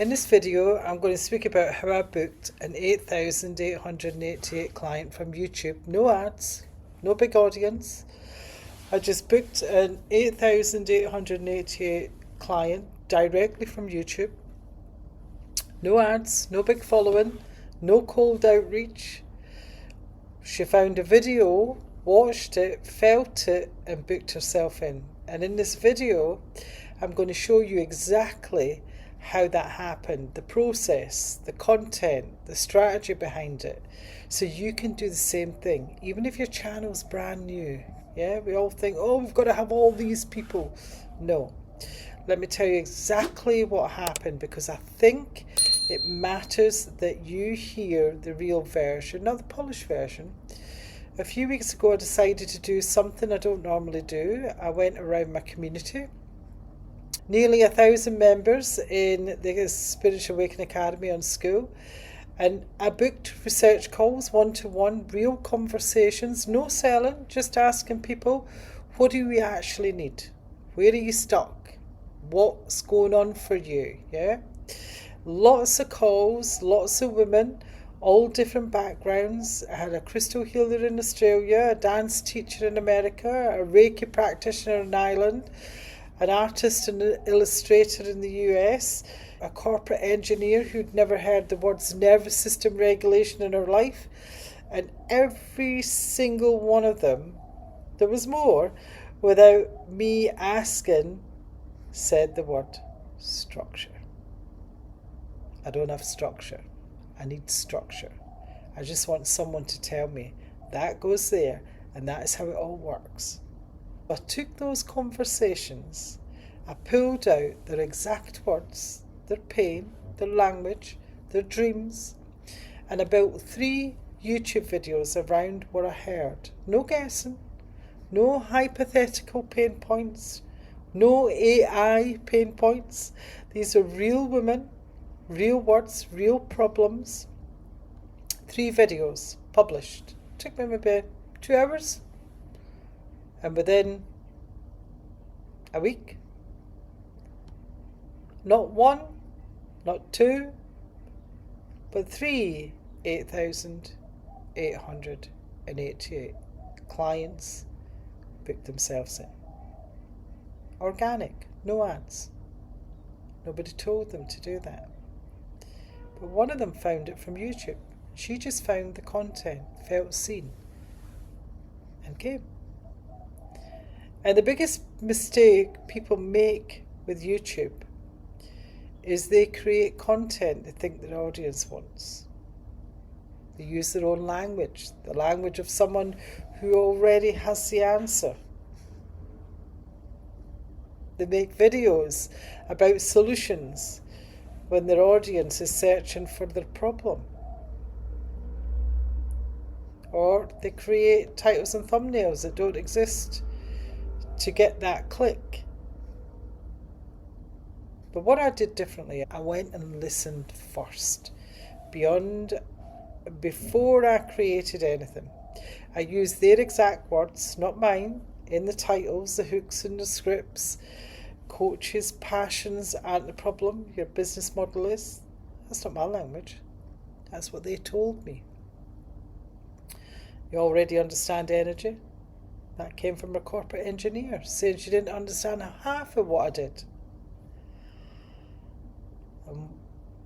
In this video, I'm going to speak about how I booked an 8,888 client from YouTube. No ads, no big audience. I just booked an 8,888 client directly from YouTube. No ads, no big following, no cold outreach. She found a video, watched it, felt it, and booked herself in. And in this video, I'm going to show you exactly how that happened, the process, the content, the strategy behind it, so you can do the same thing, even if your channel's brand new. Yeah, we all think, oh, we've got to have all these people. No, let me tell you exactly what happened, because I think it matters that you hear the real version, not the polished version. A few weeks ago, I decided to do something I don't normally do. I went around my community. Nearly 1,000 members in the Spiritual Awakening Academy on school, and I booked research calls, one-to-one, real conversations, no selling, just asking people, what do we actually need? Where are you stuck? What's going on for you? Yeah, lots of calls, lots of women, all different backgrounds. I had a crystal healer in Australia, a dance teacher in America, a Reiki practitioner in Ireland, an artist and an illustrator in the US, a corporate engineer who'd never heard the words nervous system regulation in her life, and every single one of them, there was more, without me asking, said the word structure. I don't have structure. I need structure. I just want someone to tell me that goes there and that is how it all works. I took those conversations, I pulled out their exact words, their pain, their language, their dreams, and I built 3 YouTube videos around what I heard. No guessing, no hypothetical pain points, no AI pain points. These are real women, real words, real problems. 3 videos published. Took me maybe 2 hours. And within a week, not 1, not 2, but 3 8,888 clients booked themselves in. Organic, no ads. Nobody told them to do that. But one of them found it from YouTube. She just found the content, felt seen, and came. And the biggest mistake people make with YouTube is they create content they think their audience wants. They use their own language, the language of someone who already has the answer. They make videos about solutions when their audience is searching for their problem. Or they create titles and thumbnails that don't exist to get that click. But what I did differently, I went and listened first. Before I created anything, I used their exact words, not mine, in the titles, the hooks and the scripts. Coaches, passions aren't the problem, your business model is. That's not my language. That's what they told me. You already understand energy? That came from a corporate engineer saying she didn't understand half of what I did.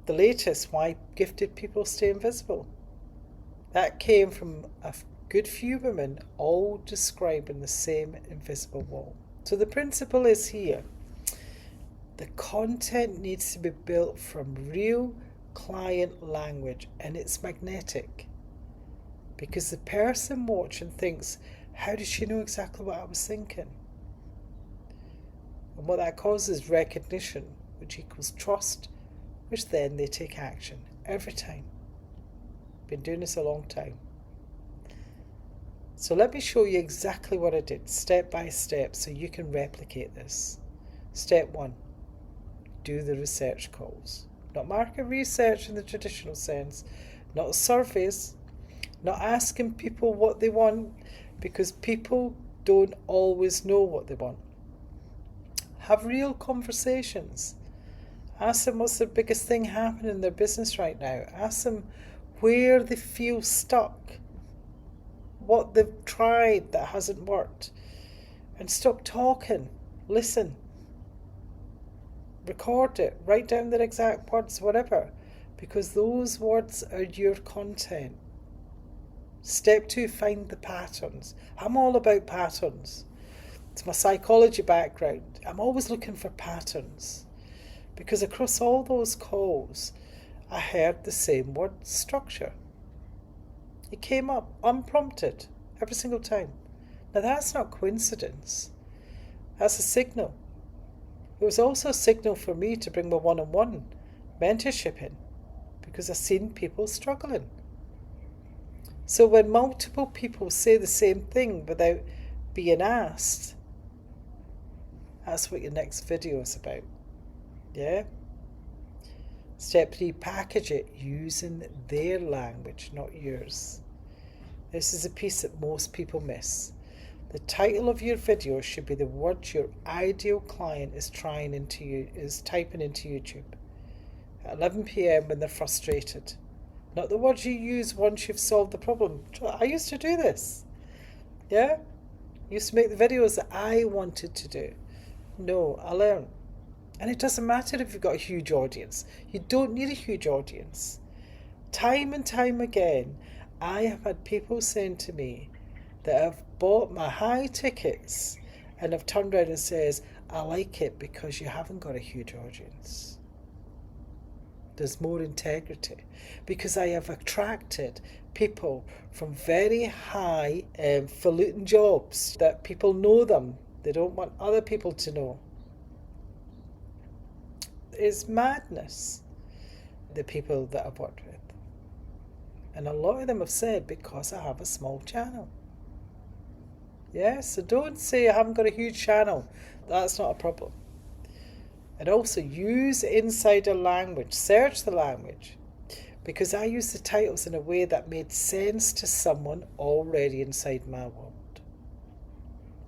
The latest, why gifted people stay invisible. That came from a good few women all describing the same invisible wall. So the principle is here. The content needs to be built from real client language, and it's magnetic. Because the person watching thinks, how did she know exactly what I was thinking? And what that causes recognition, which equals trust, which then they take action every time. Been doing this a long time. So let me show you exactly what I did, step by step, so you can replicate this. Step 1, do the research calls. Not market research in the traditional sense, not surveys, not asking people what they want, because people don't always know what they want. Have real conversations. Ask them what's the biggest thing happening in their business right now. Ask them where they feel stuck, what they've tried that hasn't worked. And stop talking. Listen. Record it. Write down their exact words, whatever. Because those words are your content. Step 2, find the patterns. I'm all about patterns. It's my psychology background. I'm always looking for patterns. Because across all those calls, I heard the same word, structure. It came up unprompted every single time. Now that's not coincidence. That's a signal. It was also a signal for me to bring my one-on-one mentorship in, because I've seen people struggling. So when multiple people say the same thing without being asked, that's what your next video is about. Yeah? Step 3, package it using their language, not yours. This is a piece that most people miss. The title of your video should be the words your ideal client is typing into YouTube at 11 p.m. when they're frustrated. Not the words you use once you've solved the problem. I used to do this. Yeah? I used to make the videos that I wanted to do. No, I learned. And it doesn't matter if you've got a huge audience. You don't need a huge audience. Time and time again, I have had people saying to me that have bought my high tickets and have turned around and says, I like it because you haven't got a huge audience. There's more integrity. Because I have attracted people from very high falutin jobs that people know them. They don't want other people to know. It's madness, the people that I've worked with. And a lot of them have said, because I have a small channel. Yeah, so don't say I haven't got a huge channel. That's not a problem. And also use insider language. Search the language. Because I use the titles in a way that made sense to someone already inside my world.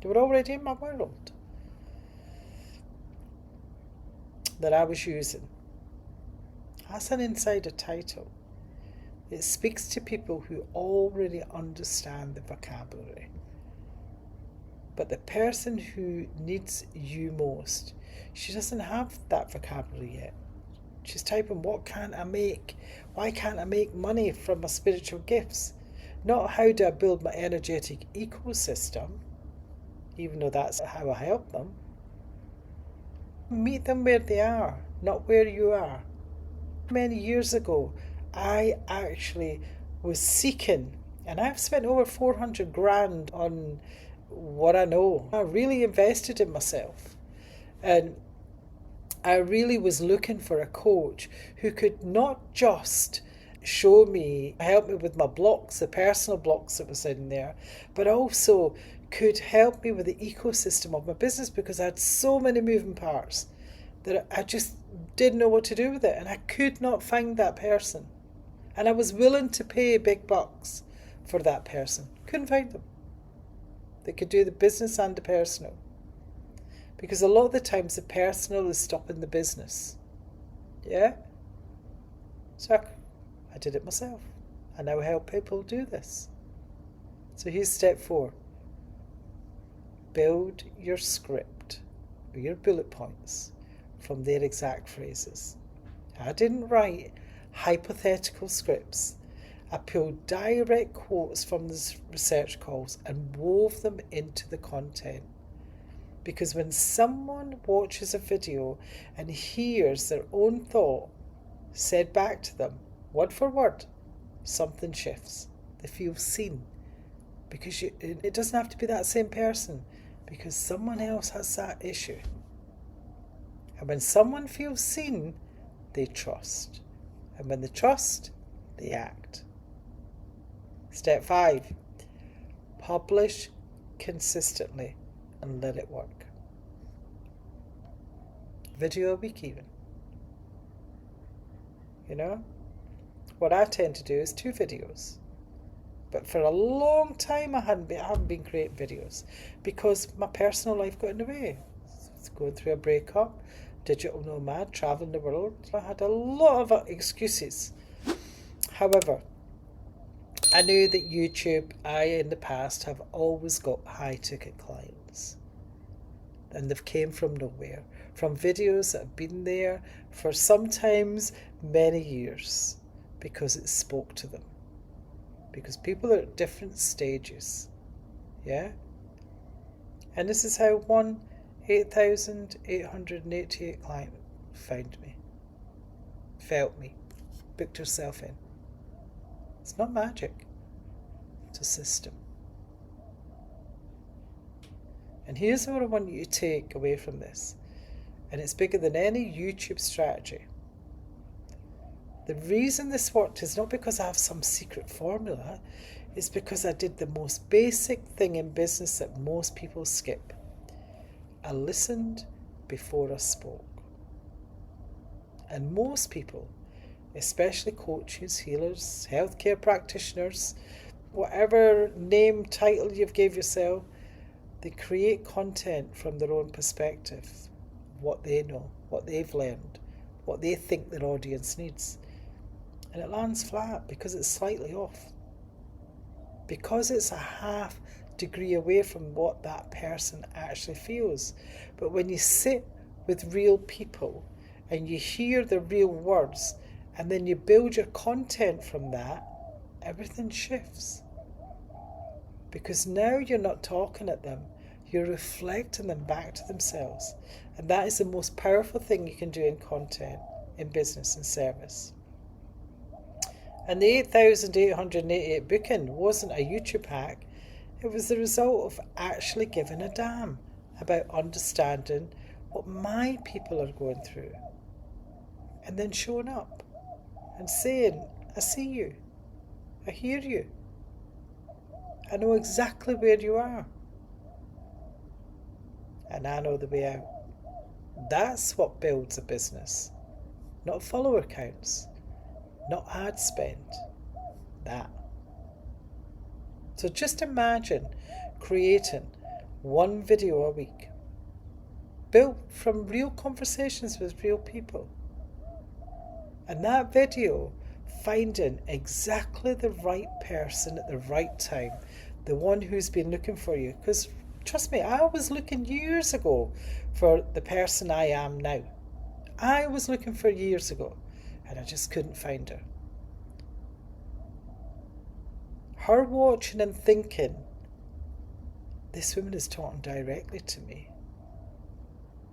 They were already in my world that I was using. That's an insider title. It speaks to people who already understand the vocabulary. But the person who needs you most, she doesn't have that vocabulary yet. She's typing, what can't I make? Why can't I make money from my spiritual gifts? Not how do I build my energetic ecosystem, even though that's how I help them. Meet them where they are, not where you are. Many years ago, I actually was seeking, and I've spent over 400 grand on what I know. I really invested in myself. And I really was looking for a coach who could not just show me, help me with my blocks, the personal blocks that was in there, but also could help me with the ecosystem of my business, because I had so many moving parts that I just didn't know what to do with it, and I could not find that person. And I was willing to pay big bucks for that person. Couldn't find them. They could do the business and the personal. Because a lot of the times the personal is stopping the business. Yeah? So I did it myself. I now help people do this. So here's step 4. Build your script, or your bullet points, from their exact phrases. I didn't write hypothetical scripts. I pulled direct quotes from the research calls and wove them into the content. Because when someone watches a video and hears their own thought said back to them, word for word, something shifts. They feel seen. Because it doesn't have to be that same person, because someone else has that issue. And when someone feels seen, they trust. And when they trust, they act. Step 5. Publish consistently and let it work. Video a week even. You know? What I tend to do is 2 videos. But for a long time I haven't been creating videos, because my personal life got in the way. Going through a breakup, digital nomad, traveling the world. I had a lot of excuses. However, I knew that YouTube, in the past, have always got high-ticket clients. And they've came from nowhere, from videos that have been there for sometimes many years, because it spoke to them. Because people are at different stages. Yeah? And this is how one 8,888 client found me, felt me, booked herself in. It's not magic, it's a system. And here's what I want you to take away from this, and it's bigger than any YouTube strategy. The reason this worked is not because I have some secret formula, it's because I did the most basic thing in business that most people skip. I listened before I spoke. And most people, especially coaches, healers, healthcare practitioners, whatever name, title you've gave yourself, they create content from their own perspective, what they know, what they've learned, what they think their audience needs. And it lands flat because it's slightly off. Because it's a half degree away from what that person actually feels. But when you sit with real people and you hear the real words and then you build your content from that, everything shifts. Because now you're not talking at them, you're reflecting them back to themselves. And that is the most powerful thing you can do in content, in business and service. And the 8,888 booking wasn't a YouTube hack. It was the result of actually giving a damn about understanding what my people are going through. And then showing up and saying, I see you. I hear you. I know exactly where you are. And I know the way out. That's what builds a business. Not follower counts. Not ad spend. That. So just imagine creating one video a week, built from real conversations with real people. And that video, finding exactly the right person at the right time, the one who's been looking for you. Because trust me, I was looking years ago for the person I am now. I was looking for years ago. And I just couldn't find her. Her watching and thinking, this woman is talking directly to me.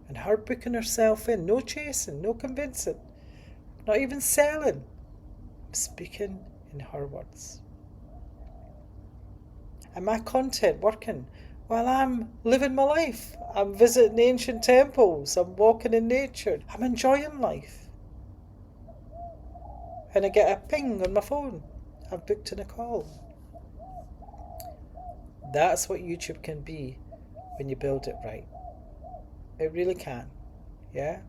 And her booking herself in, no chasing, no convincing, not even selling. I'm speaking in her words. And my content working while I'm living my life. I'm visiting ancient temples, I'm walking in nature, I'm enjoying life. And I get a ping on my phone. I've booked in a call. That's what YouTube can be when you build it right. It really can. Yeah?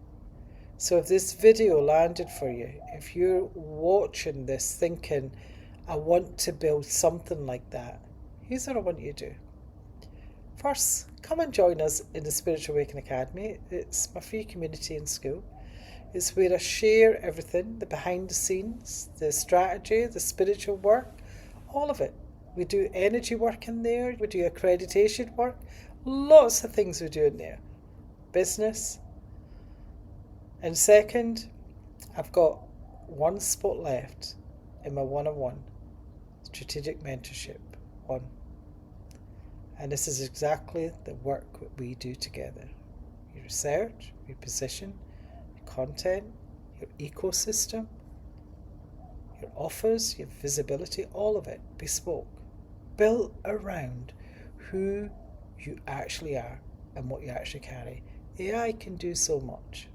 So if this video landed for you, if you're watching this thinking, I want to build something like that, here's what I want you to do. First, come and join us in the Spiritual Awakening Academy. It's my free community in school. It's where I share everything, the behind the scenes, the strategy, the spiritual work, all of it. We do energy work in there, we do accreditation work, lots of things we do in there. Business. And second, I've got one spot left in my one-on-one, Strategic Mentorship 1. And this is exactly the work that we do together. Your research, your position, content, your ecosystem, your offers, your visibility, all of it bespoke, built around who you actually are and what you actually carry. AI can do so much,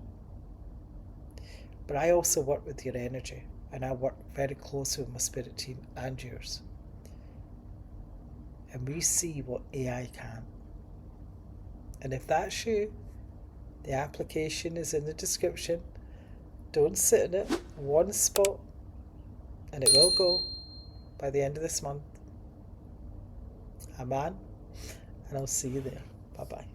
but I also work with your energy, and I work very closely with my spirit team and yours, and we see what AI can. And if that's you, the application is in the description. Don't sit in it. One spot. And it will go by the end of this month. Aman. And I'll see you there. Bye-bye.